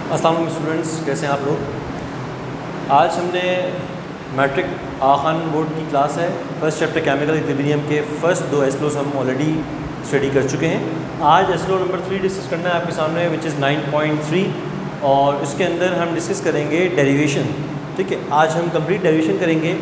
अस्सलाम वालेकुम स्टूडेंट्स, कैसे हैं आप लोग। आज हमने मैट्रिक आखान बोर्ड की क्लास है। फर्स्ट चैप्टर केमिकल इक्विलिब्रियम के फर्स्ट 2 एसलोस हम ऑलरेडी स्टडी कर चुके हैं। आज एसलो नंबर 3 डिस्कस करना है आपके सामने, विच इज़ 9.3, और इसके अंदर हम डिस्कस करेंगे डेरिवेशन। ठीक है, आज हम कंप्लीट डेरिवेशन करेंगे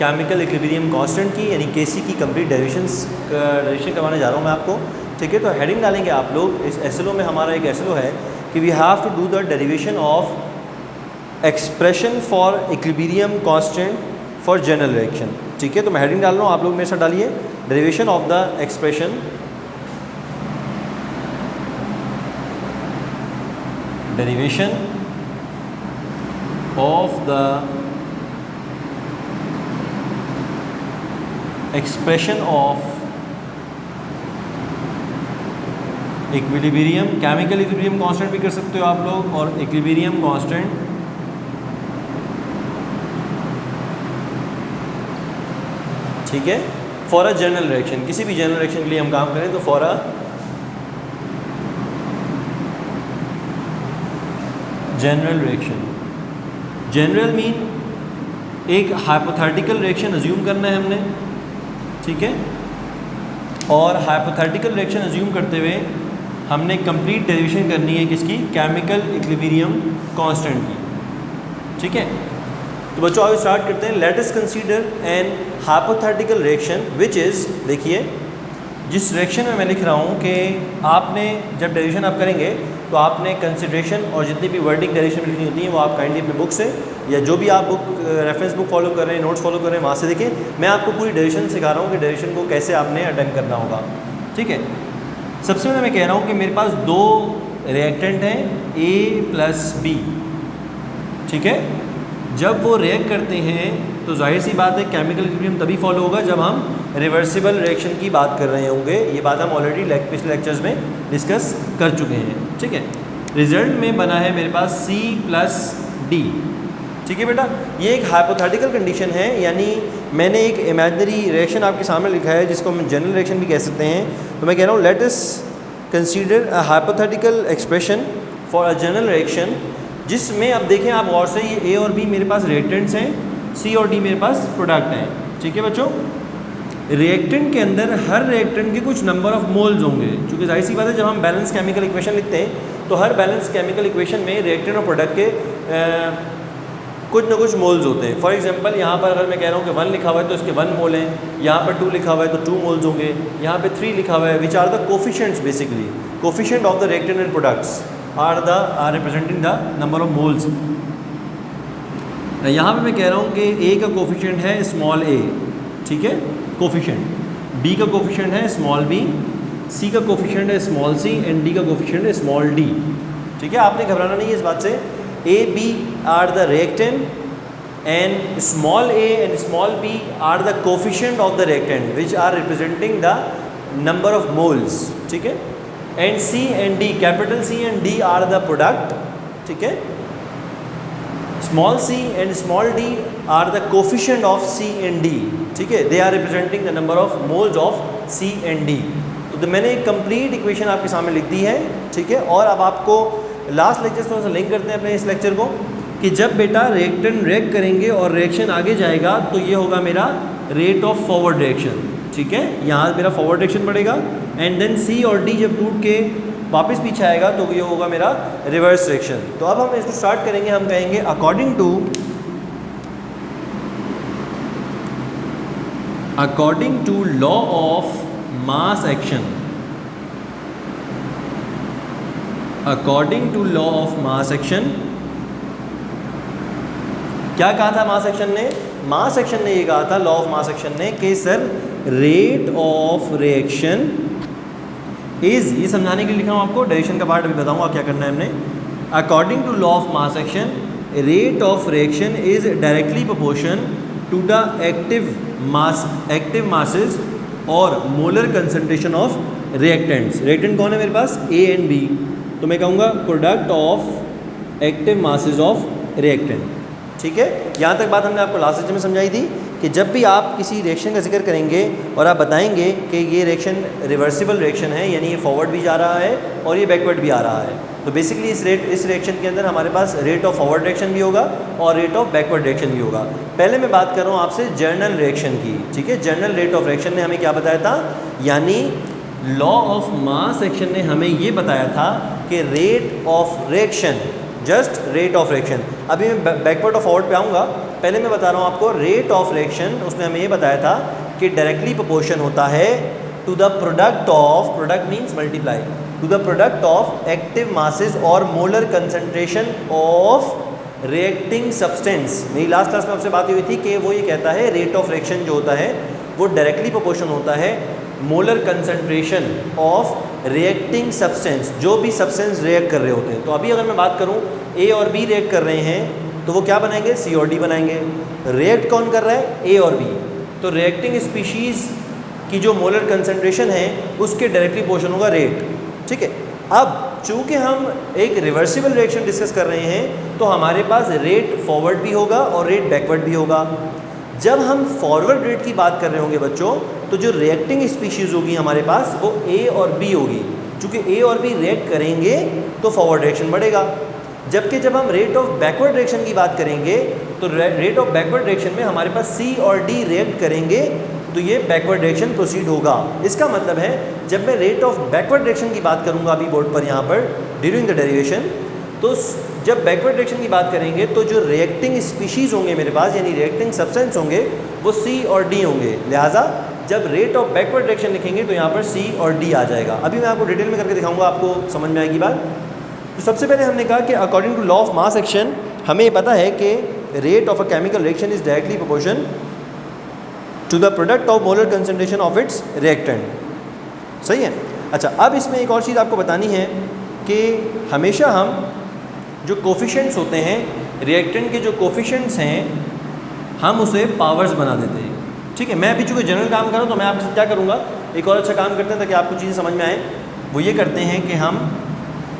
केमिकल इक्विलिब्रियम कांस्टेंट की, यानी केसी की कंप्लीट डेरिवेशन करवाने जा रहा हूँ मैं आपको। ठीक है, तो हेडिंग डालेंगे आप लोग। इस एसएलओ में हमारा एक एसएलओ है कि we have to do the derivation of expression for equilibrium constant for general reaction. ठीक है, तो मैं हेडिंग डाल रहा हूँ, आप लोग मेरे साथ डालिए। Derivation of the expression, derivation of the expression of equilibrium, chemical equilibrium constant भी कर सकते हो आप लोग, और इक्विलिब्रियम कांस्टेंट ठीक है फॉर अ जनरल रिएक्शन। किसी भी जनरल रिएक्शन के लिए हम काम करें तो for a general reaction. General mean एक हाइपोथेटिकल रिएक्शन अज्यूम करना है हमने। ठीक है, और हाइपोथेटिकल रिएक्शन अज्यूम करते हुए हमने कंप्लीट डेरिवेशन करनी है किसकी, केमिकल इक्विलिब्रियम कांस्टेंट की। ठीक है, तो बच्चों आगे स्टार्ट करते हैं। Let us consider N hypothetical reaction which is, देखिए जिस रिएक्शन में मैं लिख रहा हूँ कि आपने जब डेरिवेशन आप करेंगे तो आपने कंसिडरेशन और जितनी भी वर्डिंग डेरिवेशन लिखनी होती है वो आप काइंडली अपने बुक से, या जो भी आप बुक रेफरेंस बुक फॉलो कर रहे हैं, नोट्स फॉलो कर रहे हैं, वहाँ से देखें। मैं आपको पूरी डेरिवेशन सिखा रहा हूँ कि डेरिवेशन को कैसे आपने अटेम्प्ट करना होगा। ठीक है, सबसे पहले मैं कह रहा हूँ कि मेरे पास 2 रिएक्टेंट हैं A प्लस B। ठीक है, जब वो रिएक्ट करते हैं तो जाहिर सी बात है केमिकल इक्विलिब्रियम तभी फॉलो होगा जब हम रिवर्सिबल रिएक्शन की बात कर रहे होंगे। ये बात हम ऑलरेडी पिछले लेक्चर्स में डिस्कस कर चुके हैं। ठीक है, रिजल्ट में बना है मेरे पास C प्लस D। ठीक है बेटा, ये एक हाइपोथेटिकल कंडीशन है, यानी मैंने एक इमेजिनरी रिएक्शन आपके सामने लिखा है जिसको हम जनरल रिएक्शन भी कह सकते हैं। तो मैं कह रहा हूँ let us consider a hypothetical expression for a general reaction, जिसमें अब देखें आप गौर से, ये A और B मेरे पास रिएक्टेंट्स हैं, C और D मेरे पास प्रोडक्ट हैं। ठीक है बच्चों, रिएक्टेंट के अंदर हर रिएक्टेंट के कुछ नंबर ऑफ मोल्स होंगे, क्योंकि जाहिर सी बात है जब हम बैलेंस केमिकल इक्वेशन लिखते हैं तो हर बैलेंस केमिकल इक्वेशन में रिएक्टेंट और प्रोडक्ट के कुछ ना कुछ मोल्स होते हैं। फॉर एग्जांपल यहाँ पर अगर मैं कह रहा हूँ कि 1 लिखा हुआ है तो इसके 1 मोल हैं, यहाँ पर 2 लिखा हुआ है तो 2 मोल्स होंगे, यहाँ पे 3 लिखा हुआ है, which are the coefficients, basically coefficient of the reactant and products are representing the number of moles. यहाँ पे मैं कह रहा हूँ कि A का कोफिशिएंट है स्मॉल a, ठीक है कोफिशिएंट, B का कोफिशिएंट है स्मॉल b, C का कोफिशिएंट है स्मॉल c एंड D का कोफिशिएंट है स्मॉल d। ठीक है, आपने घबराना नहीं है इस बात से। A, B are the reactant and small a and small b are the coefficient of the reactant which are representing the number of moles. ठीक है, and C and D, capital C and D are the product. ठीक है, small c and small d are the coefficient of C and D। ठीक है, they are representing the number of moles of C and D। तो मैंने एक complete equation आपके सामने लिख दी है। ठीक है, और अब आपको लास्ट लेक्चर से थोड़ा सा लिंक करते हैं अपने इस लेक्चर को, कि जब बेटा रिएक्टेंट रिएक्ट करेंगे और रिएक्शन आगे जाएगा तो ये होगा मेरा रेट ऑफ फॉरवर्ड रिएक्शन। ठीक है, यहाँ मेरा फॉरवर्ड रिएक्शन बढ़ेगा, एंड देन C और D जब टूट के वापस पीछे आएगा तो ये होगा मेरा रिवर्स रिएक्शन। तो अब हम इसको स्टार्ट करेंगे, हम कहेंगे according to law of mass action, according to law of mass action. क्या कहा था मास एक्शन ने? मास एक्शन ने ये कहा था, लॉ ऑफ मास एक्शन ने, कि sir rate of reaction is, ये समझाने के लिए लिखा हूँ आपको, डेरिवेशन का पार्ट अभी बताऊँगा क्या करना है हमने। According to law of mass action, rate of reaction is directly proportion to the active masses और molar concentration of reactants. Reactant कौन है मेरे पास? A and B। तो मैं कहूँगा product of active masses of reactant. ठीक है, यहाँ तक बात हमने आपको लास्ट लेक्चर में समझाई थी कि जब भी आप किसी रिएक्शन का जिक्र करेंगे और आप बताएंगे कि ये रिएक्शन रिवर्सिबल रिएक्शन है, यानी ये फॉरवर्ड भी जा रहा है और ये बैकवर्ड भी आ रहा है, तो बेसिकली इस रिएक्शन के अंदर हमारे पास रेट ऑफ फॉरवर्ड रिएक्शन भी होगा और रेट ऑफ बैकवर्ड रिएक्शन भी होगा। पहले मैं बात कर रहा हूँ आपसे जर्नल रिएक्शन की, ठीक है। जर्नल रेट ऑफ रिएक्शन ने हमें क्या बताया था, यानी लॉ ऑफ मास एक्शन ने हमें ये बताया था कि rate of reaction, just rate of reaction, अभी मैं बैकवर्ड और फॉरवर्ड पे आऊँगा, पहले मैं बता रहा हूँ आपको रेट ऑफ रिएक्शन, उसने हमें ये बताया था कि डायरेक्टली प्रोपोर्शन होता है to the product of, product means multiply, to the product of active masses और molar concentration of reacting substance. मेरी लास्ट क्लास में आपसे बात हुई थी कि वो ये कहता है रेट ऑफ रिएक्शन जो होता है वो डायरेक्टली प्रोपोर्शन होता है molar concentration of reacting substance, जो भी सब्सटेंस रिएक्ट कर रहे होते हैं। तो अभी अगर मैं बात करूं ए और बी रिएक्ट कर रहे हैं तो वो क्या बनाएंगे, सी और डी बनाएंगे। रिएक्ट कौन कर रहा है, ए और बी, तो रिएक्टिंग स्पीशीज़ की जो मोलर कंसंट्रेशन है उसके डायरेक्टली प्रोपोर्शन होगा रेट, ठीक है। अब चूंकि हम एक रिवर्सिबल रिएक्शन डिस्कस कर रहे हैं तो हमारे पास रेट फॉरवर्ड भी होगा और रेट बैकवर्ड भी होगा। जब हम फॉरवर्ड रेट की बात कर रहे होंगे बच्चों, तो जो रिएक्टिंग स्पीशीज़ होगी हमारे पास वो ए और बी होगी। चूँकि ए और बी रिएक्ट करेंगे तो फॉरवर्ड रिएक्शन बढ़ेगा, जबकि जब हम रेट ऑफ बैकवर्ड रिएक्शन की बात करेंगे तो रेट ऑफ बैकवर्ड रिएक्शन में हमारे पास सी और डी रिएक्ट करेंगे तो ये बैकवर्ड रिएक्शन प्रोसीड होगा। इसका मतलब है जब मैं रेट ऑफ बैकवर्ड रिएक्शन की बात करूँगा अभी बोर्ड पर यहाँ पर ड्यूरिंग द डेरिवेशन, तो जब बैकवर्ड रिएक्शन की बात करेंगे तो जो रिएक्टिंग स्पीशीज़ होंगे मेरे पास, यानी रिएक्टिंग सब्सटेंस होंगे, वो सी और डी होंगे। लिहाजा जब रेट ऑफ बैकवर्ड रिएक्शन लिखेंगे तो यहाँ पर सी और डी आ जाएगा। अभी मैं आपको डिटेल में करके दिखाऊंगा, आपको समझ में आएगी बात। तो सबसे पहले हमने कहा कि according to law of mass action हमें पता है कि rate of a chemical reaction is directly proportion to the product of molar concentration of its reactant. सही है। अच्छा, अब इसमें एक और चीज़ आपको बतानी है कि हमेशा हम जो कोफिशिएंट्स होते हैं, रिएक्टेंट के जो कोफिशिएंट्स हैं, हम उसे पावर्स बना देते हैं, ठीक है। मैं अभी चूँकि जनरल काम कर रहा हूँ तो मैं आपसे क्या करूँगा, एक और अच्छा काम करते हैं ताकि आपको चीज़ें समझ में आए। वो ये करते हैं कि हम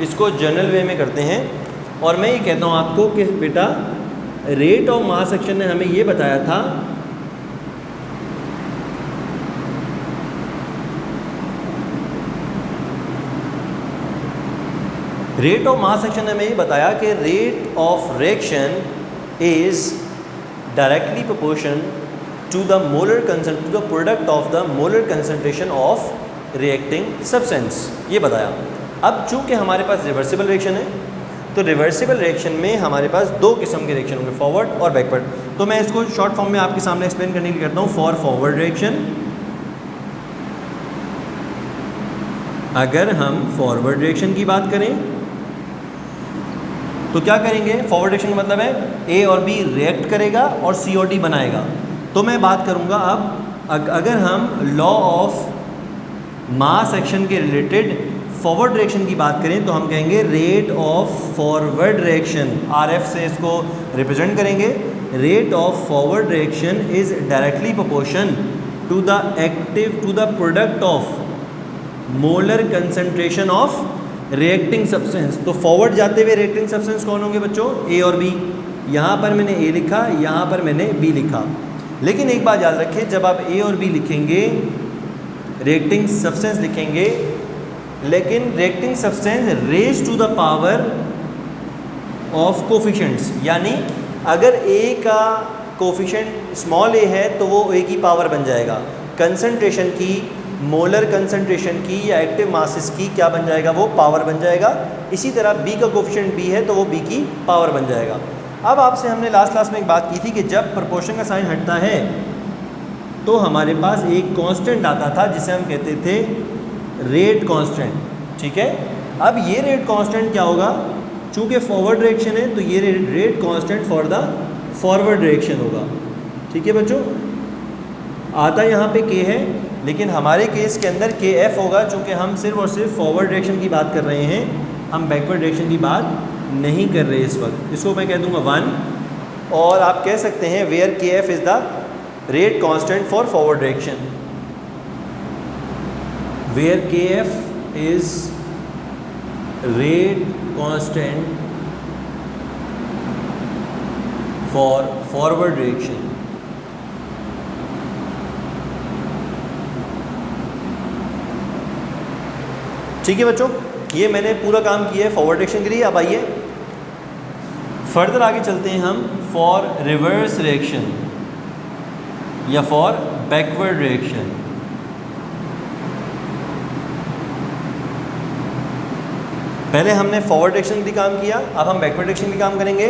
इसको जनरल वे में करते हैं और मैं ये कहता हूँ आपको कि बेटा रेट ऑफ मास एक्शन ने हमें ये बताया था रेट ऑफ मास एक्शन ने हमें ये बताया कि rate of reaction is directly proportion to the molar to the product of the molar concentration of reacting substance, ये बताया। अब चूँकि हमारे पास रिवर्सिबल रिएक्शन है तो रिवर्सिबल रिएक्शन में हमारे पास दो किस्म के रिएक्शन होंगे, फॉरवर्ड और बैकवर्ड। तो मैं इसको शॉर्ट फॉर्म में आपके सामने एक्सप्लेन करने के लिए करता हूँ। फॉर फॉरवर्ड रिएक्शन, अगर हम फॉरवर्ड रिएक्शन की बात करें तो क्या करेंगे, फॉरवर्ड रिएक्शन का मतलब है ए और बी रिएक्ट करेगा और सी और डी बनाएगा। तो मैं बात करूंगा अब अगर हम लॉ ऑफ मास एक्शन के रिलेटेड फॉरवर्ड रिएक्शन की बात करें तो हम कहेंगे rate of forward reaction, RF से इसको रिप्रेजेंट करेंगे। Rate of forward reaction is directly proportion to the active to the product of molar concentration of reacting substance. तो फॉरवर्ड जाते हुए रिएक्टिंग सब्सटेंस कौन होंगे बच्चों, ए और बी। यहाँ पर मैंने ए लिखा, यहाँ पर मैंने बी लिखा, लेकिन एक बात याद रखें, जब आप ए और बी लिखेंगे रिएक्टिंग सब्सटेंस लिखेंगे, लेकिन reacting substance raise to the power of coefficients, यानी अगर ए का कोफिशिएंट स्मॉल ए है तो वो ए की पावर बन जाएगा, कंसंट्रेशन की, मोलर कंसंट्रेशन की या एक्टिव मासेस की क्या बन जाएगा, वो पावर बन जाएगा। इसी तरह बी का कोफिशिएंट बी है तो वो बी की पावर बन जाएगा। अब आपसे हमने लास्ट क्लास में एक बात की थी कि जब प्रोपोर्शन का साइन हटता है तो हमारे पास एक कांस्टेंट आता था जिसे हम कहते थे रेट कांस्टेंट, ठीक है। अब ये रेट कांस्टेंट क्या होगा, चूँकि फॉरवर्ड रिएक्शन है तो ये rate constant for the forward reaction होगा, ठीक है बच्चों। आता यहाँ पे के है, लेकिन हमारे केस के अंदर के एफ होगा, चूँकि हम सिर्फ और सिर्फ फॉरवर्ड रिएक्शन की बात कर रहे हैं, हम बैकवर्ड रिएक्शन की बात नहीं कर रहे इस वक्त। इसको मैं कह दूंगा 1, और आप कह सकते हैं where K F is the rate constant for forward reaction, where K F is rate constant for forward reaction. ठीक है बच्चों, ये मैंने पूरा काम किया है फॉरवर्ड रिएक्शन के लिए। अब आइए फर्दर आगे चलते हैं हम फॉर रिवर्स रिएक्शन या फॉर बैकवर्ड रिएक्शन। पहले हमने फॉरवर्ड रिएक्शन के लिए काम किया, अब हम बैकवर्ड रिएक्शन के लिए काम करेंगे।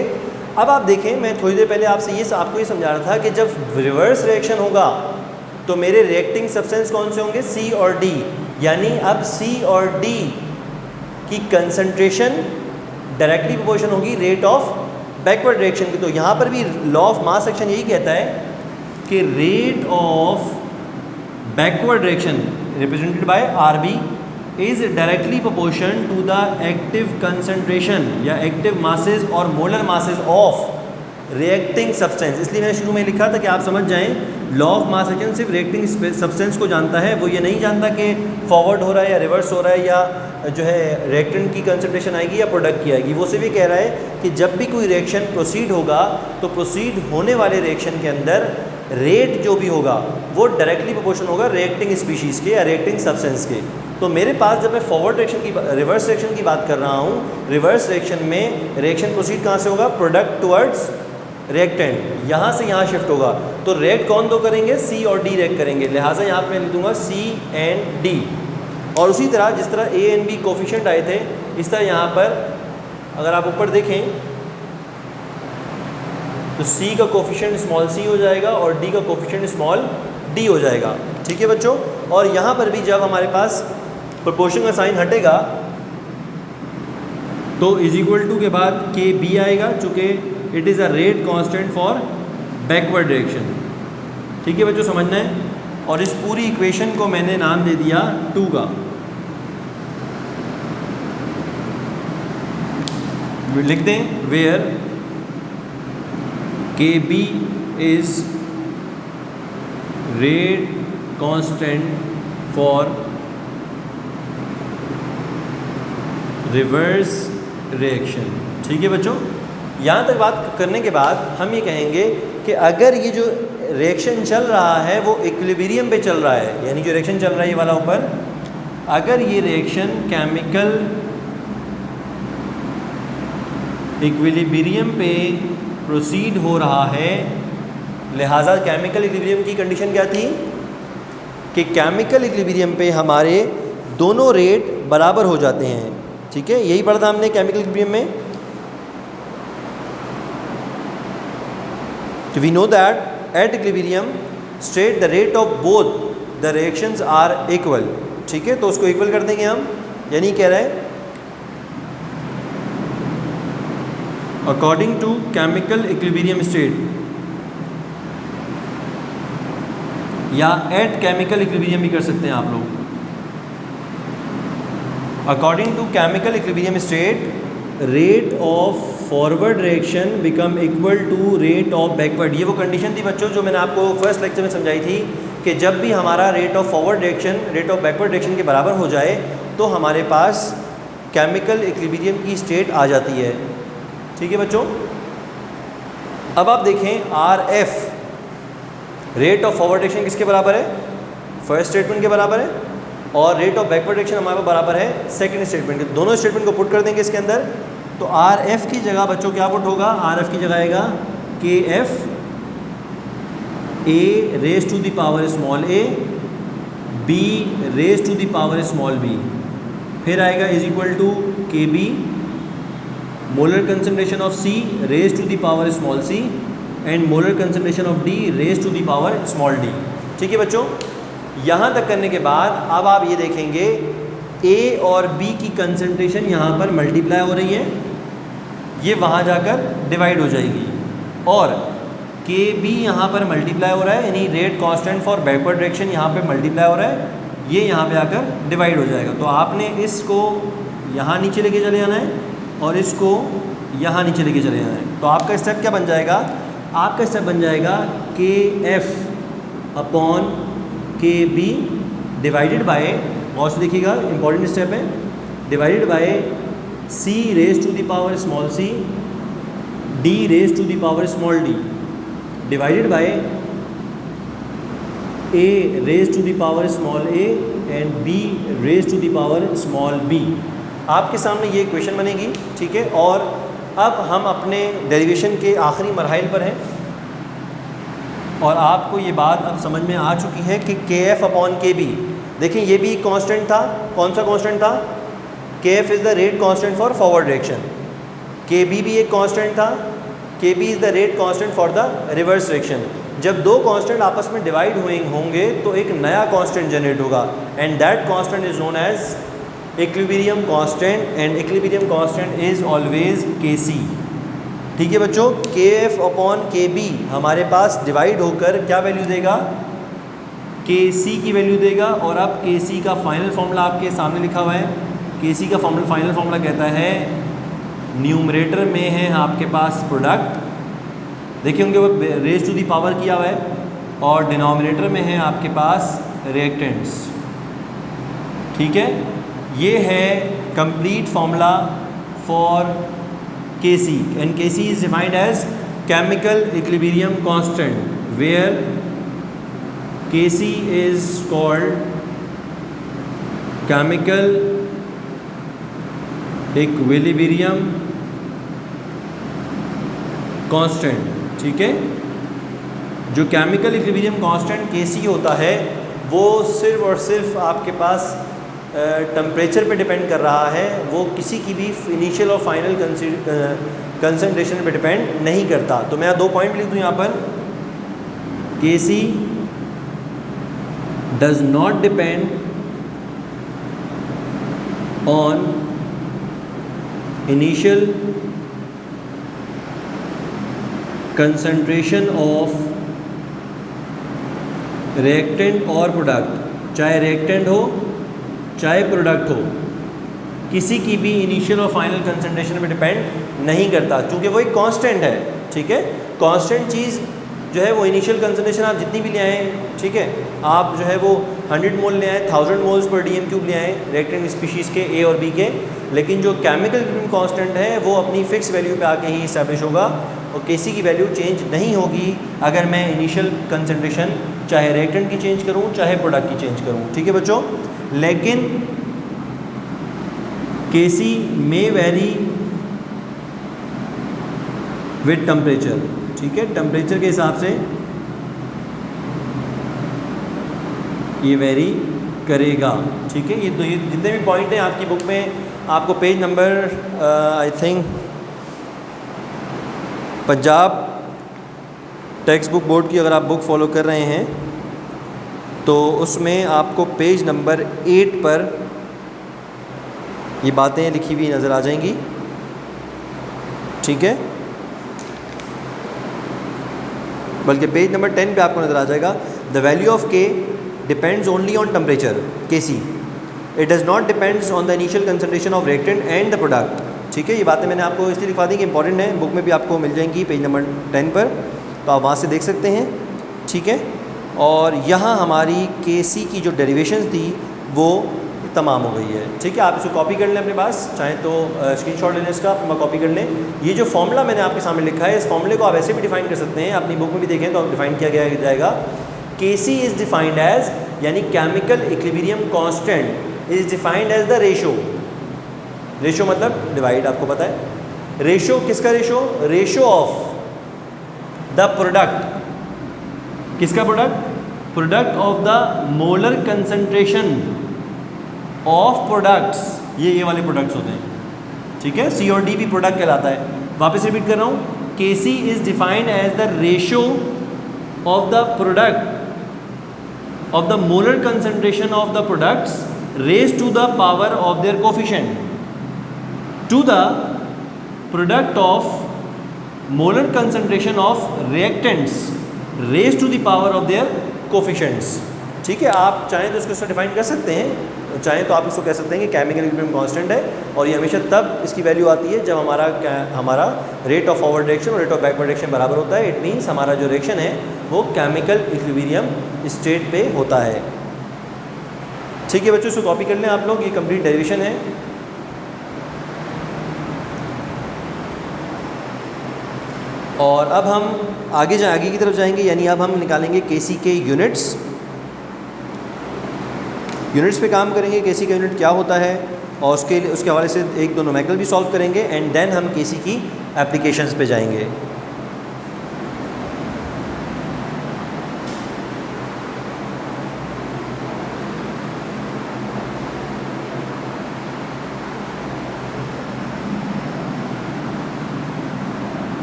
अब आप देखें, मैं थोड़ी देर पहले आपको ये समझा रहा था कि जब रिवर्स रिएक्शन होगा तो मेरे रिएक्टिंग सब्सटेंस कौन से होंगे, सी और डी। यानी अब सी और डी की कंसंट्रेशन डायरेक्टली प्रोपोर्शनल होगी रेट ऑफ बैकवर्ड रिएक्शन की। तो यहाँ पर भी लॉ ऑफ मास एक्शन यही कहता है कि rate of backward reaction represented by R B is directly proportion to the active concentration या एक्टिव मासेज और molar masses of reacting substance. इसलिए मैंने शुरू में लिखा था कि आप समझ जाएं, लॉ ऑफ मास एक्शन सिर्फ रिएक्टिंग सब्सटेंस को जानता है, वो ये नहीं जानता कि फॉरवर्ड हो रहा है या रिवर्स हो रहा है या जो है रिएक्टेंट की कंसंट्रेशन आएगी या प्रोडक्ट की आएगी। वो सिर्फ ये कह रहा है कि जब भी कोई रिएक्शन प्रोसीड होगा तो प्रोसीड होने वाले रिएक्शन के अंदर रेट जो भी होगा वो डायरेक्टली प्रोपोर्शनल होगा रिएक्टिंग स्पीशीज़ के या रिएक्टिंग सब्सटेंस के। तो मेरे पास जब मैं फॉरवर्ड रिएक्शन की रिवर्स रिएक्शन की बात कर रहा हूँ, रिवर्स रिएक्शन में रिएक्शन प्रोसीड कहाँ से होगा, प्रोडक्ट टुवर्ड्स रिएक्टेंट, यहाँ से यहाँ शिफ्ट होगा। तो रिएक्ट कौन दो करेंगे, सी और डी रिएक्ट करेंगे, लिहाजा यहाँ पे मैं लिख दूंगा सी एंड डी। और उसी तरह जिस तरह ए एंड बी कोफिशिएंट आए थे, इस तरह यहाँ पर अगर आप ऊपर देखें तो सी का कोफिशिएंट स्मॉल सी हो जाएगा और डी का कोफिशिएंट स्मॉल डी हो जाएगा। ठीक है बच्चों, और यहाँ पर भी जब हमारे पास प्रोपोर्शन का साइन हटेगा तो इज इक्वल टू के बाद के बी आएगा, चूँकि it is a rate constant for backward direction. ठीक है बच्चों, समझना है। और इस पूरी इक्वेशन को मैंने नाम दे दिया 2 का। लिख दें where K B is rate constant for reverse reaction. ठीक है बच्चों, यहाँ तक बात करने के बाद हम ये कहेंगे कि अगर ये जो रिएक्शन चल रहा है वो इक्विलिब्रियम पे चल रहा है, यानी जो रिएक्शन चल रहा है ये वाला ऊपर, अगर ये रिएक्शन केमिकल इक्विलिब्रियम पे प्रोसीड हो रहा है, लिहाजा केमिकल इक्विलिब्रियम की कंडीशन क्या थी कि केमिकल इक्विलिब्रियम पे हमारे दोनों रेट बराबर हो जाते हैं। ठीक है, यही पढ़ा था हमने केमिकल इक्विलिब्रियम में। So we know that at equilibrium state the rate of both the reactions are equal। ठीक है, तो उसको इक्वल कर देंगे हम, यानी कह रहा है according to chemical equilibrium state या एट केमिकल इक्विलिब्रियम भी कर सकते हैं आप लोग। According to chemical equilibrium state rate of forward reaction become equal to rate of backward. ये वो कंडीशन थी बच्चों जो मैंने आपको फर्स्ट लेक्चर में समझाई थी कि जब भी हमारा rate of forward reaction rate of backward reaction के बराबर हो जाए तो हमारे पास केमिकल इक्विलिब्रियम की स्टेट आ जाती है। ठीक है बच्चों, अब आप देखें R F rate of forward reaction किसके बराबर है, फर्स्ट स्टेटमेंट के बराबर है, और रेट ऑफ बैकवर्ड रिएक्शन हमारे बराबर है सेकेंड स्टेटमेंट के। दोनों स्टेटमेंट को पुट कर देंगे इसके अंदर, तो आर एफ की जगह बच्चों क्या पुट होगा, आर एफ की जगह आएगा K F A raise to the power small a B raise to the power small b, फिर आएगा is equal to K B molar concentration of C raise to the power small c and molar concentration of D raise to the power small d. ठीक है बच्चों, यहाँ तक करने के बाद अब आप ये देखेंगे ए और बी की कंसंट्रेशन यहाँ पर मल्टीप्लाई हो रही है, ये वहाँ जाकर डिवाइड हो जाएगी, और के बी यहाँ पर मल्टीप्लाई हो रहा है, यानी rate constant for backward reaction यहाँ पे मल्टीप्लाई हो रहा है, ये यहाँ पे आकर डिवाइड हो जाएगा। तो आपने इसको यहाँ नीचे लेके चले जाना है और इसको यहाँ नीचे लेके चले जाना है। तो आपका स्टेप क्या बन जाएगा, आपका स्टेप बन जाएगा K F upon K B divided by, और से देखिएगा इंपॉर्टेंट स्टेप है, divided by C raise to the power small c D raise to the power small d divided by a raised to the power small a and b raised to the power small b। आपके सामने ये equation बनेगी, ठीक है। और अब हम अपने डेरिवेशन के आखिरी मरहल पर हैं और आपको ये बात अब समझ में आ चुकी है कि kf अपॉन kb, देखें ये भी कांस्टेंट था। कौन सा कांस्टेंट था? kf is the rate constant for forward direction. kb भी एक कांस्टेंट था। kb is the rate constant for the reverse direction. जब दो कांस्टेंट आपस में डिवाइड होंगे तो एक नया कांस्टेंट जनरेट होगा and that constant is known as equilibrium constant and equilibrium constant is always kc। ठीक है बच्चों, kf अपॉन kb हमारे पास डिवाइड होकर क्या वैल्यू देगा? kc की वैल्यू देगा। और अब kc का फाइनल फार्मूला आपके सामने लिखा हुआ है। kc का फाइनल फार्मूला कहता है, न्यूमरेटर में है आपके पास प्रोडक्ट, देखिए उनके ऊपर रेज टू दी पावर किया हुआ है, और डिनोमिनेटर में है आपके पास रिएक्टेंट्स। ठीक है, ये है complete formula for Kc and Kc is defined as chemical equilibrium constant where Kc is called chemical equilibrium constant। ठीक है, जो केमिकल इक्विलिब्रियम कांस्टेंट Kc होता है वो सिर्फ और सिर्फ आपके पास टेम्परेचर पे डिपेंड कर रहा है, वो किसी की भी इनिशियल और फाइनल कंसंट्रेशन पे डिपेंड नहीं करता। तो मैं 2 पॉइंट लिख दूँ यहाँ पर, Kc does not depend on initial concentration of reactant और प्रोडक्ट, चाहे रिएक्टेंट हो चाहे प्रोडक्ट हो, किसी की भी इनिशियल और फाइनल कंसंट्रेशन पे डिपेंड नहीं करता, क्योंकि वो एक कांस्टेंट है। ठीक है, कांस्टेंट चीज़ जो है वो इनिशियल कंसंट्रेशन आप जितनी भी ले आएँ, ठीक है, आप जो है वो 100 मोल ले आएँ, 1000 मोल्स पर dm³ ले आएँ रिएक्टेंट स्पीशीज़ के A और B के, लेकिन जो केमिकल इक्विलिब्रियम कांस्टेंट है वो अपनी फिक्स वैल्यू पे आके ही इस्टेब्लिश होगा और Kc की वैल्यू चेंज नहीं होगी अगर मैं इनिशियल कंसंट्रेशन चाहे रिएक्टेंट की चेंज करूँ चाहे प्रोडक्ट की चेंज करूँ। ठीक है बच्चों, लेकिन Kc में वेरी विद टेम्परेचर। ठीक है, टेम्परेचर के हिसाब से ये वेरी करेगा। ठीक है, ये जितने भी पॉइंट हैं आपकी बुक में, आपको page number I think Punjab text book board की अगर आप बुक फॉलो कर रहे हैं तो उसमें आपको पेज नंबर 8 पर ये बातें लिखी हुई नज़र आ जाएंगी। ठीक है, बल्कि पेज नंबर 10 पे आपको नज़र आ जाएगा, the value of K depends only on temperature Kc, it does not depends on the initial concentration of reactant and the product. ठीक है, ये बातें मैंने आपको इसलिए लिखवा दी कि इंपॉर्टेंट है, बुक में भी आपको मिल जाएंगी पेज नंबर 10 पर, तो आप वहाँ से देख सकते हैं। ठीक है, और यहाँ हमारी Kc की जो डेरिवेशंस थी वो तमाम हो गई है। ठीक है, आप इसको कॉपी कर लें अपने पास, चाहे तो स्क्रीनशॉट लें इसका, अपना कॉपी कर लें। ये जो फॉर्मूला मैंने आपके सामने लिखा है, इस फॉर्मूले को आप ऐसे भी डिफाइन कर सकते हैं, अपनी बुक में भी देखें तो डिफाइन किया गया जाएगा। Kc इज़ डिफाइंड एज, यानी chemical equilibrium constant is defined as the ratio. Ratio मतलब डिवाइड, आपको पता है। रेशो किसका ratio? Ratio of the product, किसका product? Product of the molar concentration of products, ये वाले प्रोडक्ट्स होते हैं। ठीक है, C और D भी प्रोडक्ट कहलाता है। वापस रिपीट कर रहा हूँ, Kc is defined as the ratio of the product of the molar concentration of the products raise to the power of their coefficient to the product of molar concentration of reactants raise to the power of their coefficients. ठीक है, आप चाहें तो इसको define कर सकते हैं, चाहें तो आप इसको कह सकते हैं कि केमिकल इक्विलिब्रियम कांस्टेंट है, और ये हमेशा तब इसकी वैल्यू आती है जब हमारा रेट ऑफ फॉरवर्ड डायरेक्शन और रेट ऑफ बैकवर्ड डायरेक्शन बराबर होता है। इट मीन्स हमारा जो डायरेक्शन है वो केमिकल इक्विलिब्रियम स्टेट पे होता है। ठीक है बच्चों, इसको कॉपी कर लें आप लोग, ये कंप्लीट डेरिवेशन है। और अब हम आगे की तरफ जाएंगे, यानी अब हम निकालेंगे Kc के यूनिट्स। यूनिट्स पे काम करेंगे, केसी का यूनिट क्या होता है, और उसके हवाले से एक दो न्यूमेरिकल भी सॉल्व करेंगे, एंड देन हम केसी की एप्लीकेशंस पे जाएंगे।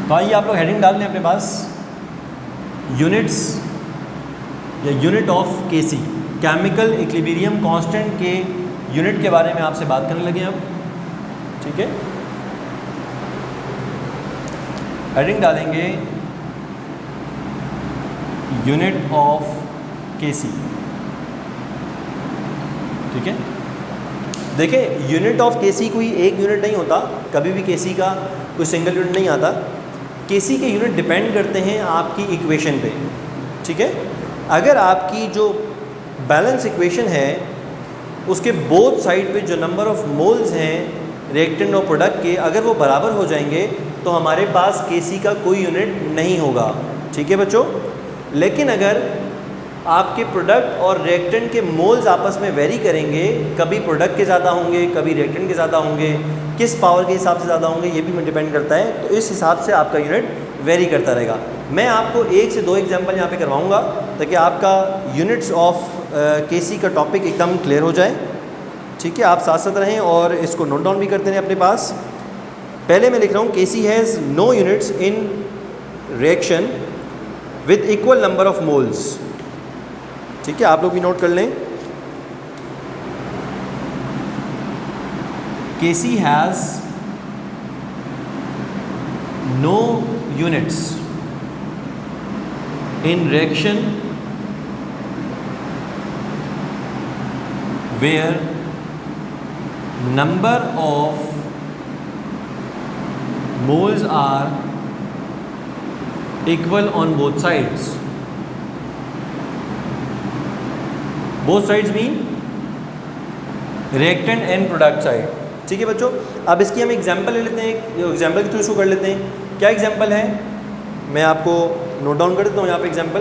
तो आइए आप लोग हेडिंग डाल लें अपने पास, यूनिट्स या unit of KC, chemical equilibrium constant के यूनिट के बारे में आपसे बात करने लगे अब, ठीक है। हेडिंग डालेंगे यूनिट ऑफ केसी, ठीक है। देखिए यूनिट ऑफ केसी कोई एक यूनिट नहीं होता, कभी भी केसी का कोई सिंगल यूनिट नहीं आता। केसी के यूनिट डिपेंड करते हैं आपकी इक्वेशन पे, ठीक है। अगर आपकी जो बैलेंस इक्वेशन है उसके बोथ साइड पे जो नंबर ऑफ मोल्स हैं रिएक्टेंट और प्रोडक्ट के, अगर वो बराबर हो जाएंगे तो हमारे पास केसी का कोई यूनिट नहीं होगा, ठीक है बच्चों। लेकिन अगर आपके प्रोडक्ट और रिएक्टेंट के मोल्स आपस में वेरी करेंगे, कभी प्रोडक्ट के ज़्यादा होंगे, कभी रिएक्टेंट के ज़्यादा होंगे, किस पावर के हिसाब से ज़्यादा होंगे ये भी डिपेंड करता है, तो इस हिसाब से आपका यूनिट वेरी करता रहेगा। मैं आपको एक से दो एग्जांपल यहाँ पे करवाऊँगा ताकि आपका यूनिट्स ऑफ केसी का टॉपिक एकदम क्लियर हो जाए, ठीक है। आप साथ साथ रहें और इसको नोट डाउन भी करते रहें अपने पास। पहले मैं लिख रहा हूँ KC has no units in reaction with equal number of moles, ठीक है। आप लोग भी नोट कर लें, KC has no units in reaction where number of moles are equal on both sides. Both sides mean reactant and product side, ठीक है बच्चों। अब इसकी हम एग्जाम्पल ले लेते हैं, एग्जाम्पल के थ्रू इसको कर लेते हैं। क्या एग्जाम्पल है, मैं आपको नोट डाउन कर देता हूँ यहाँ पे एग्जाम्पल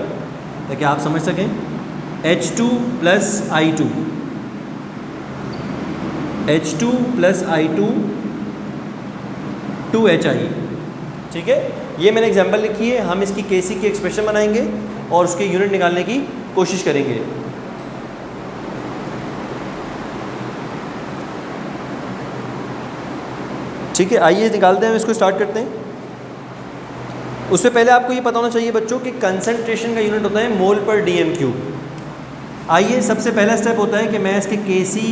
ताकि आप समझ सकें। H2 plus I2, H2 plus I2 2HI, ठीक है। ये मैंने एग्जाम्पल लिखी है, हम इसकी केसी की एक्सप्रेशन बनाएंगे और उसके यूनिट निकालने की कोशिश करेंगे। ठीक है, आइए निकालते हैं, इसको स्टार्ट करते हैं। उससे पहले आपको ये पता होना चाहिए बच्चों कि कंसंट्रेशन का यूनिट होता है मोल पर डीएम क्यूब। आइए सबसे पहला स्टेप होता है कि मैं इसके केसी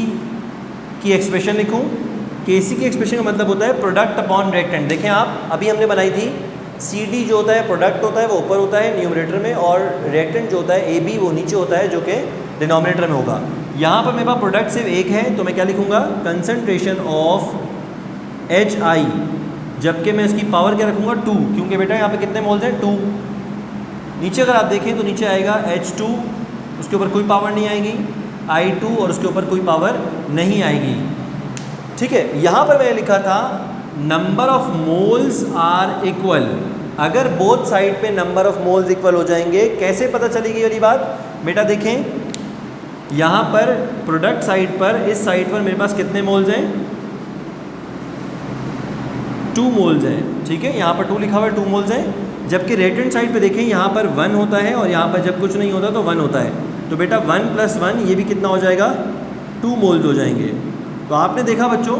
की एक्सप्रेशन लिखूं। केसी की एक्सप्रेशन का मतलब होता है प्रोडक्ट अपॉन रिएक्टेंट। देखें आप, अभी हमने बनाई थी CD जो होता है प्रोडक्ट होता है वो ऊपर होता है न्यूमरेटर में, और रिएक्टेंट जो होता है AB वो नीचे होता है जो कि डिनोमिनेटर में होगा। यहाँ पर मेरे पास प्रोडक्ट सिर्फ एक है तो मैं क्या लिखूँगा, कंसंट्रेशन ऑफ HI, जबकि मैं इसकी पावर क्या रखूँगा 2, क्योंकि बेटा यहाँ पे कितने मोल्स हैं 2। नीचे अगर आप देखें तो नीचे आएगा H2, उसके ऊपर कोई पावर नहीं आएगी, I2 और उसके ऊपर कोई पावर नहीं आएगी, ठीक है। यहाँ पर मैंने लिखा था number of moles are equal. अगर बोथ साइड पे नंबर ऑफ मोल्स इक्वल हो जाएंगे, कैसे पता चलेगी वाली बात, बेटा देखें यहाँ पर प्रोडक्ट साइड पर, इस साइड पर मेरे पास कितने मोल्स हैं 2 मोल्स हैं, ठीक है। यहाँ पर 2 लिखा हुआ है, 2 मोल्स हैं। जबकि रिएक्टेंट साइड पे देखें यहाँ पर 1 होता है और यहाँ पर जब कुछ नहीं होता तो 1 होता है। तो बेटा 1 + 1 ये भी कितना हो जाएगा, 2 मोल्स हो जाएंगे। तो आपने देखा बच्चों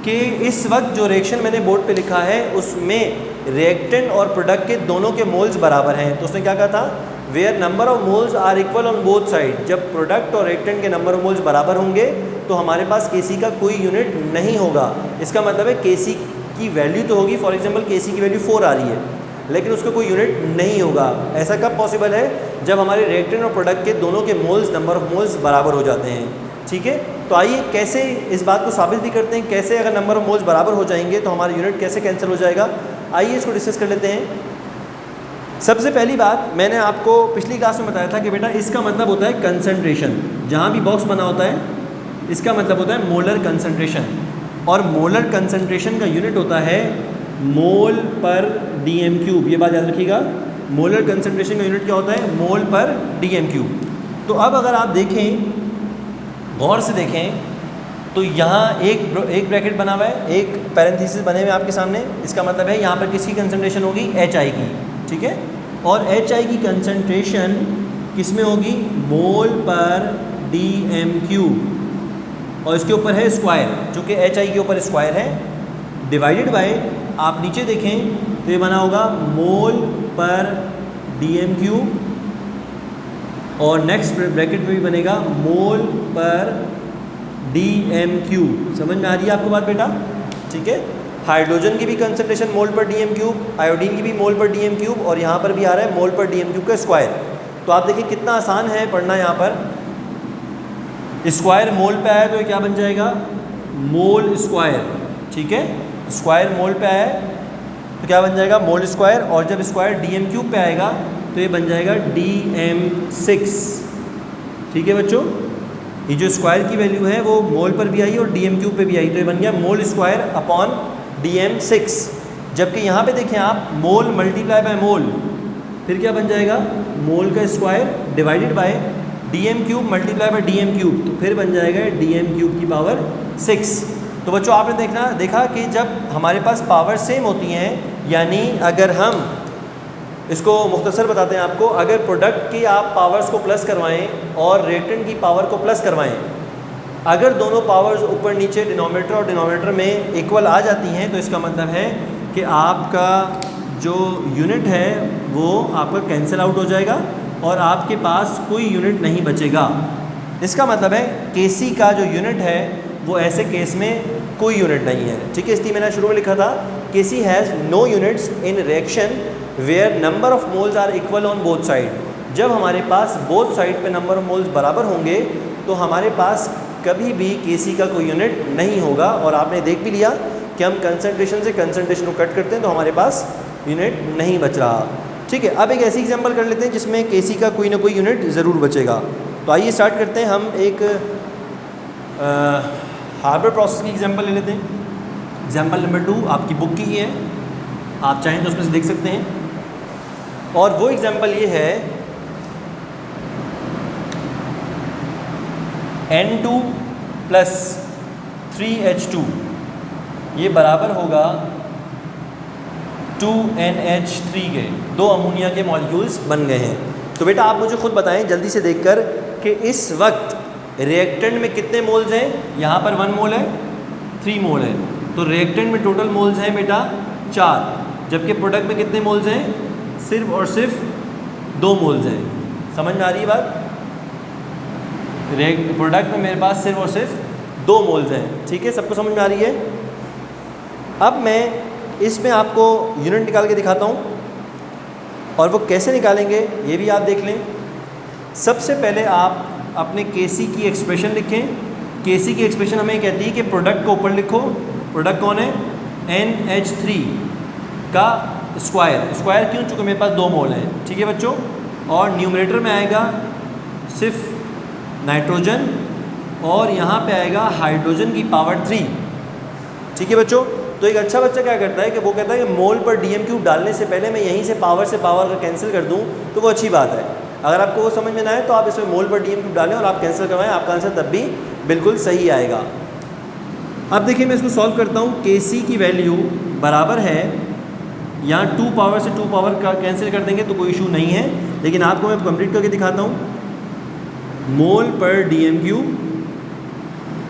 कि इस वक्त जो रिएक्शन मैंने बोर्ड पे लिखा है उसमें रिएक्टेंट और प्रोडक्ट के दोनों के मोल्स बराबर हैं। तो उसने क्या कहा था, where number of moles are equal on both side. जब प्रोडक्ट और रिएक्टेंट के नंबर ऑफ मोल्स बराबर होंगे तो हमारे पास केसी का कोई यूनिट नहीं होगा। इसका मतलब है केसी की वैल्यू तो होगी, फॉर एग्जांपल केसी की वैल्यू 4 आ रही है लेकिन उसका कोई यूनिट नहीं होगा। ऐसा कब पॉसिबल है, जब हमारे रिएक्टेंट और प्रोडक्ट के दोनों के मोल्स नंबर ऑफ मोल्स बराबर हो जाते हैं, ठीक है। तो आइए कैसे इस बात को साबित भी करते हैं, कैसे अगर नंबर ऑफ मोल्स बराबर हो जाएंगे तो हमारा यूनिट कैसे कैंसिल हो जाएगा। आइए इसको डिस्कस कर लेते हैं। सबसे पहली बात मैंने आपको पिछली क्लास में बताया था कि बेटा इसका मतलब होता है कंसंट्रेशन। जहाँ भी बॉक्स बना होता है इसका मतलब होता है मोलर कंसंट्रेशन, और मोलर कंसंट्रेशन का यूनिट होता है मोल पर डीएम क्यूब। ये बात याद रखिएगा, मोलर कंसंट्रेशन का यूनिट क्या होता है, मोल पर डीएम क्यूब। तो अब अगर आप देखें गौर से देखें तो यहाँ एक ब्रैकेट बना हुआ है, एक पैरेंथेसिस बने हुए आपके सामने। इसका मतलब है यहाँ पर किसकी कंसंट्रेशन होगी, HI की, ठीक है। और HI की कंसंट्रेशन किस में होगी, मोल पर dm³, और इसके ऊपर है स्क्वायर, चूँकि HI के ऊपर स्क्वायर है, डिवाइडेड बाय, आप नीचे देखें तो ये बना होगा मोल पर dm³, और नेक्स्ट ब्रैकेट में भी बनेगा मोल पर dm³। समझ में आ रही है आपको बात बेटा, ठीक है। हाइड्रोजन की भी कंसंट्रेशन मोल पर dm³, आयोडीन की भी मोल पर dm³, और यहाँ पर भी आ रहा है मोल पर dm³ का स्क्वायर। तो आप देखिए कितना आसान है पढ़ना। यहाँ पर स्क्वायर मोल पे आया तो ये क्या बन जाएगा, मोल स्क्वायर, ठीक है। स्क्वायर मोल पे आया तो क्या बन जाएगा, मोल स्क्वायर, और जब स्क्वायर dm³ पे आएगा तो ये बन जाएगा dm6, ठीक है बच्चों। ये जो स्क्वायर की वैल्यू है वो मोल पर भी आई और dm³ पे भी आई, तो ये बन गया मोल स्क्वायर अपॉन dm6। जबकि यहाँ पे देखें आप, मोल मल्टीप्लाई बाय मोल, फिर क्या बन जाएगा, मोल का square divided by dm³ multiply by dm³, तो फिर बन जाएगा dm³ की पावर 6। तो बच्चों आपने देखा कि जब हमारे पास पावर सेम होती हैं, यानी अगर हम इसको मुख्तसर बताते हैं आपको, अगर प्रोडक्ट की आप पावर्स को प्लस करवाएं और रिएक्टेंट की पावर को प्लस करवाएं, अगर दोनों पावर्स ऊपर नीचे डिनोमिनेटर और डिनोमिनेटर में इक्वल आ जाती हैं, तो इसका मतलब है कि आपका जो यूनिट है वो आपका कैंसिल आउट हो जाएगा और आपके पास कोई यूनिट नहीं बचेगा। इसका मतलब है केसी का जो यूनिट है वो ऐसे केस में कोई यूनिट नहीं है, ठीक है। इसलिए मैंने शुरू में लिखा था KC has no units in reaction where number of moles are equal on both side. जब हमारे पास बोथ साइड पे नंबर ऑफ मोल्स बराबर होंगे तो हमारे पास कभी भी केसी का कोई यूनिट नहीं होगा। और आपने देख भी लिया कि हम कंसंट्रेशन से कंसंट्रेशन को कट करते हैं तो हमारे पास यूनिट नहीं बच रहा, ठीक है। अब एक ऐसी एग्जांपल कर लेते हैं जिसमें केसी का कोई ना कोई यूनिट ज़रूर बचेगा। तो आइए स्टार्ट करते हैं। हम एक हार्बर प्रोसेस की एग्जांपल ले लेते हैं। एग्जांपल नंबर 2 आपकी बुक की ही है, आप चाहें तो उसमें से देख सकते हैं। और वो एग्जांपल ये है N2 प्लस 3H2 ये बराबर होगा 2NH3 के, 2 अमोनिया के मॉलिक्यूल्स बन गए हैं। तो बेटा आप मुझे खुद बताएं जल्दी से देखकर कि इस वक्त रिएक्टेंट में कितने मोल्स हैं। यहाँ पर 1 मोल है, 3 मोल है, तो रिएक्टेंट में टोटल मोल्स हैं बेटा 4, जबकि प्रोडक्ट में कितने मोल्स हैं, सिर्फ और सिर्फ 2 मोल्स हैं। समझ में आ रही है बात। प्रोडक्ट में मेरे पास सिर्फ और सिर्फ 2 मोल्स हैं, ठीक है, सबको समझ में आ रही है। अब मैं इसमें आपको यूनिट निकाल के दिखाता हूँ और वो कैसे निकालेंगे ये भी आप देख लें। सबसे पहले आप अपने केसी की एक्सप्रेशन लिखें। केसी की एक्सप्रेशन हमें कहती है कि प्रोडक्ट को ऊपर लिखो। प्रोडक्ट कौन है, NH3 का स्क्वायर। स्क्वायर क्यों, चूँकि मेरे पास 2 मोल हैं, ठीक है बच्चों। और न्यूमरेटर में आएगा सिर्फ नाइट्रोजन और यहाँ पे आएगा हाइड्रोजन की पावर 3, ठीक है बच्चों। तो एक अच्छा बच्चा क्या करता है कि वो कहता है कि मोल पर dm³ डालने से पहले मैं यहीं से पावर का कैंसिल कर दूँ, तो वो अच्छी बात है। अगर आपको वो समझ में ना आए तो आप इसमें मोल पर dm³ डालें और आप कैंसिल करवाएं, आपका आंसर तब भी बिल्कुल सही आएगा। अब देखिए मैं इसको सॉल्व करता हूँ। Kc की वैल्यू बराबर है, यहाँ 2 पावर से 2 पावर का कैंसिल कर देंगे तो कोई इशू नहीं है, लेकिन आपको मैं कंप्लीट करके दिखाता हूँ। मोल पर dm³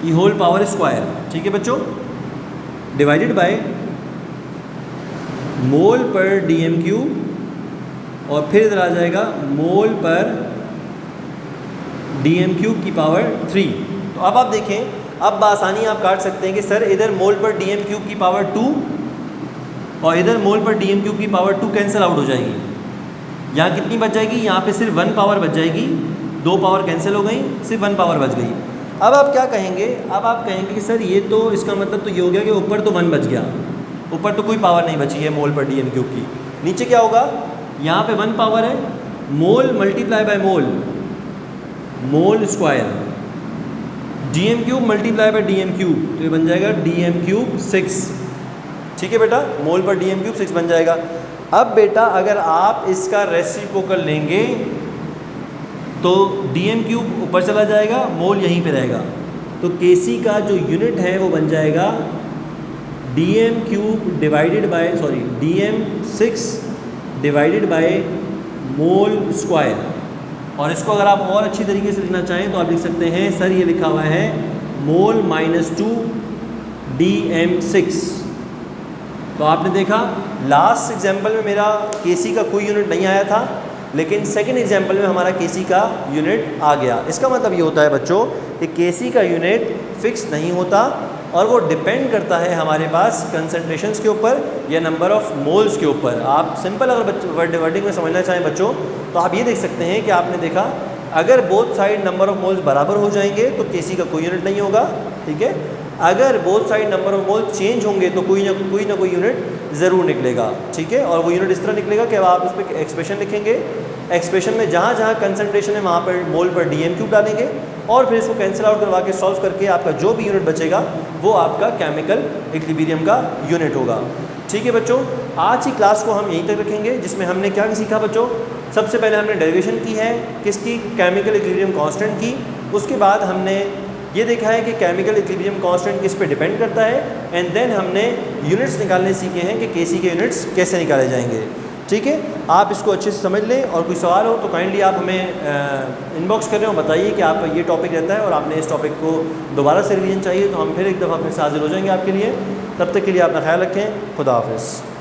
की होल पावर स्क्वायर, ठीक है बच्चों, डिवाइडेड बाय मोल पर dm³ और फिर इधर आ जाएगा मोल पर dm³ की पावर 3। तो अब आप देखें, अब आसानी आप काट सकते हैं कि सर इधर मोल पर dm³ की पावर 2 और इधर मोल पर dm³ की पावर 2 कैंसिल आउट हो जाएगी। यहाँ कितनी बच जाएगी, यहाँ पे सिर्फ 1 पावर बच जाएगी, 2 पावर कैंसिल हो गई, सिर्फ 1 पावर बच गई। अब आप क्या कहेंगे, अब आप कहेंगे कि सर ये तो इसका मतलब तो ये हो गया कि ऊपर तो 1 बच गया, ऊपर तो कोई पावर नहीं बची है मोल पर dm³ की। नीचे क्या होगा, यहाँ पे 1 पावर है, mole multiply by mole, mole square, dm³ multiply by dm³, तो ये बन जाएगा dm³ 6, ठीक है बेटा, मोल पर dm³ 6 बन जाएगा। अब बेटा अगर आप इसका रेसिप्रोकल लेंगे तो dm³ ऊपर चला जाएगा, मोल यहीं पे रहेगा, तो Kc का जो यूनिट है वो बन जाएगा dm³ divided by dm6 divided by mole square. और इसको अगर आप और अच्छी तरीके से लिखना चाहें तो आप लिख सकते हैं, सर ये लिखा हुआ है मोल -2 dm6। तो आपने देखा लास्ट एग्जाम्पल में मेरा Kc का कोई यूनिट नहीं आया था, लेकिन सेकंड एग्जाम्पल में हमारा Kc का यूनिट आ गया। इसका मतलब ये होता है बच्चों कि Kc का यूनिट फिक्स नहीं होता और वो डिपेंड करता है हमारे पास कंसंट्रेशंस के ऊपर या नंबर ऑफ मोल्स के ऊपर। आप सिंपल अगर वर्डिंग में समझना चाहें बच्चों तो आप ये देख सकते हैं कि आपने देखा अगर both side number of moles बराबर हो जाएंगे तो Kc का कोई यूनिट नहीं होगा, ठीक है। अगर both side number of moles change होंगे तो कोई ना कोई यूनिट ज़रूर निकलेगा, ठीक है। और वो यूनिट इस तरह निकलेगा कि अब आप उस पर एक्सप्रेशन लिखेंगे, एक्सप्रेशन में जहाँ जहाँ कंसंट्रेशन है वहाँ पर मोल पर dm³ डालेंगे और फिर इसको कैंसिल आउट करवा के सॉल्व करके आपका जो भी यूनिट बचेगा वो आपका केमिकल इक्विलिब्रियम का यूनिट होगा, ठीक है बच्चों। आज की क्लास को हम यहीं तक रखेंगे, जिसमें हमने क्या सीखा बच्चों। सबसे पहले हमने डेरिवेशन की है किसकी, केमिकल इक्विलिब्रियम कांस्टेंट की। उसके बाद हमने ये देखा है कि केमिकल इक्विलिब्रियम कांस्टेंट किस पे डिपेंड करता है, एंड देन हमने यूनिट्स निकालने सीखे हैं कि Kc के यूनिट्स कैसे निकाले जाएंगे, ठीक है। आप इसको अच्छे से समझ लें और कोई सवाल हो तो काइंडली आप हमें इनबॉक्स करें और बताइए कि आपका ये टॉपिक रहता है और आपने इस टॉपिक को दोबारा से रिवीजन चाहिए तो हम फिर एक दफ़ा अपने साथ हाजिर हो जाएंगे आपके लिए। तब तक के लिए अपना ख्याल रखें। खुदा हाफिज़।